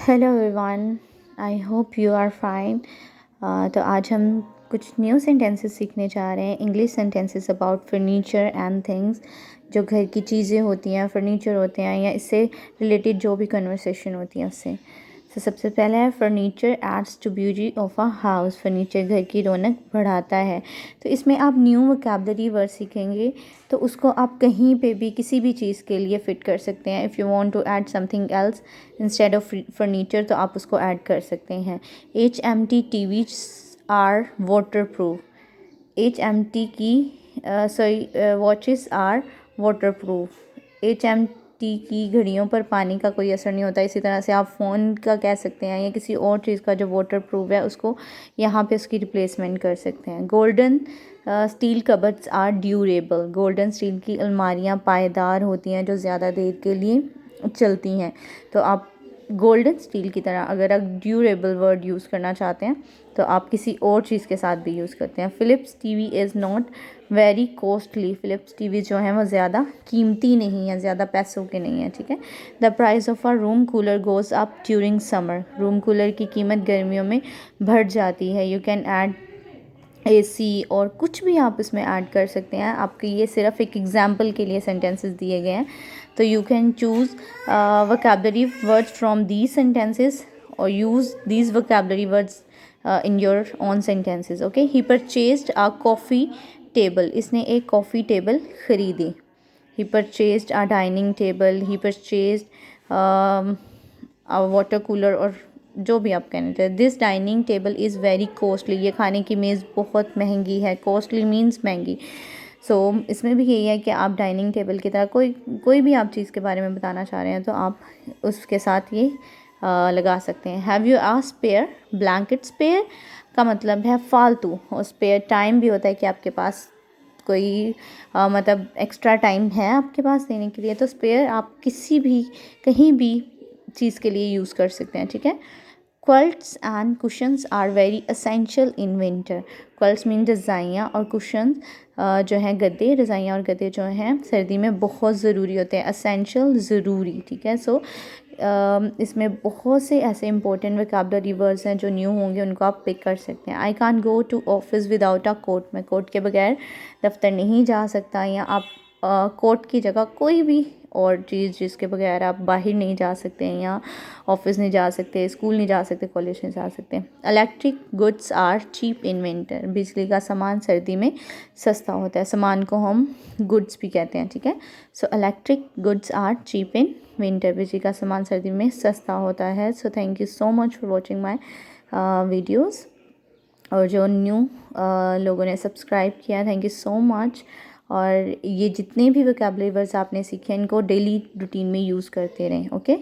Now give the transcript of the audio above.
Hello everyone, I hope you are fine. तो आज हम कुछ न्यू सेंटेंसेस सीखने जा रहे हैं, English sentences about furniture and things. जो घर की चीज़ें होती हैं, फर्नीचर होते हैं या इससे रिलेटेड जो भी कन्वर्सेशन होती है उससे। तो सबसे पहला है furniture adds to beauty of a house. Furniture घर की रौनक बढ़ाता है। तो इसमें आप न्यू वोकैबुलरी वर्ड सीखेंगे तो उसको आप कहीं पे भी किसी भी चीज़ के लिए फ़िट कर सकते हैं। If you want to add something else instead of furniture तो आप उसको ऐड कर सकते हैं। HMT TVs are waterproof. HMT की watches are waterproof. HMT की घड़ियों पर पानी का कोई असर नहीं होता। इसी तरह से आप फ़ोन का कह सकते हैं या किसी और चीज़ का जो वाटर प्रूफ है उसको यहाँ पे उसकी रिप्लेसमेंट कर सकते हैं। Golden steel cupboards are durable. Golden steel की अलमारियाँ पायदार होती हैं जो ज़्यादा देर के लिए चलती हैं। तो आप गोल्डन स्टील की तरह अगर आप ड्यूरेबल वर्ड यूज़ करना चाहते हैं तो आप किसी और चीज़ के साथ भी यूज़ करते हैं। Philips TV is not very costly. Philips TV जो है वो ज़्यादा कीमती नहीं है, ज़्यादा पैसों के नहीं है, ठीक है। The price of a room cooler goes up during summer. Room cooler की कीमत गर्मियों में बढ़ जाती है। यू कैन ऐड AC और कुछ भी आप इसमें ऐड कर सकते हैं। आपके ये सिर्फ एक एग्जांपल के लिए सेंटेंसेस दिए गए हैं। तो you can choose vocabulary words from these sentences or use these vocabulary words in your own sentences. Okay, he purchased a coffee table. इसने एक कॉफ़ी टेबल ख़रीदी। He purchased a dining table. He purchased a water cooler और जो भी आप कहना चाहें। This dining table is very costly. ये खाने की मेज़ बहुत महंगी है। कॉस्टली मीन्स महंगी। सो इसमें भी यही है कि आप डाइनिंग टेबल की तरह कोई भी आप चीज़ के बारे में बताना चाह रहे हैं तो आप उसके साथ ये लगा सकते हैं। Have you a spare blanket. Spare का मतलब है फालतू, और स्पेयर टाइम भी होता है कि आपके पास कोई मतलब एक्स्ट्रा टाइम है आपके पास देने के लिए। तो स्पेयर आप किसी भी कहीं भी चीज़ के लिए यूज़ कर सकते हैं, ठीक है। Quilts and cushions are very essential in winter. Quilts mean रज़ाइयाँ और कुशंस जो हैं गद्दे, रज़ाइयाँ और गद्दे जो हैं सर्दी में बहुत ज़रूरी होते हैं। असेंशियल ज़रूरी, ठीक है। सो इसमें बहुत से ऐसे इंपॉर्टेंट वोकैबुलरी वर्ड्स हैं जो न्यू होंगे, उनको आप पिक कर सकते हैं। I can't go to office without a coat. मैं कोट के बगैर दफ्तर नहीं जा सकता। या आप कोट की जगह कोई भी और चीज़ जिसके बगैर आप बाहर नहीं जा सकते हैं, या ऑफिस नहीं जा सकते, स्कूल नहीं जा सकते, कॉलेज नहीं जा सकते। Electric goods are cheap in winter. बिजली का सामान सर्दी में सस्ता होता है। सामान को हम गुड्स भी कहते हैं, ठीक है। So electric goods are cheap in winter. बिजली का सामान सर्दी में सस्ता होता है। So thank you so much for watching my videos. और जो न्यू लोगों ने सब्सक्राइब किया, थैंक यू सो मच। और ये जितने भी वोकैबुलरी वर्ड्स आपने सीखे इनको डेली रूटीन में यूज़ करते रहें, ओके।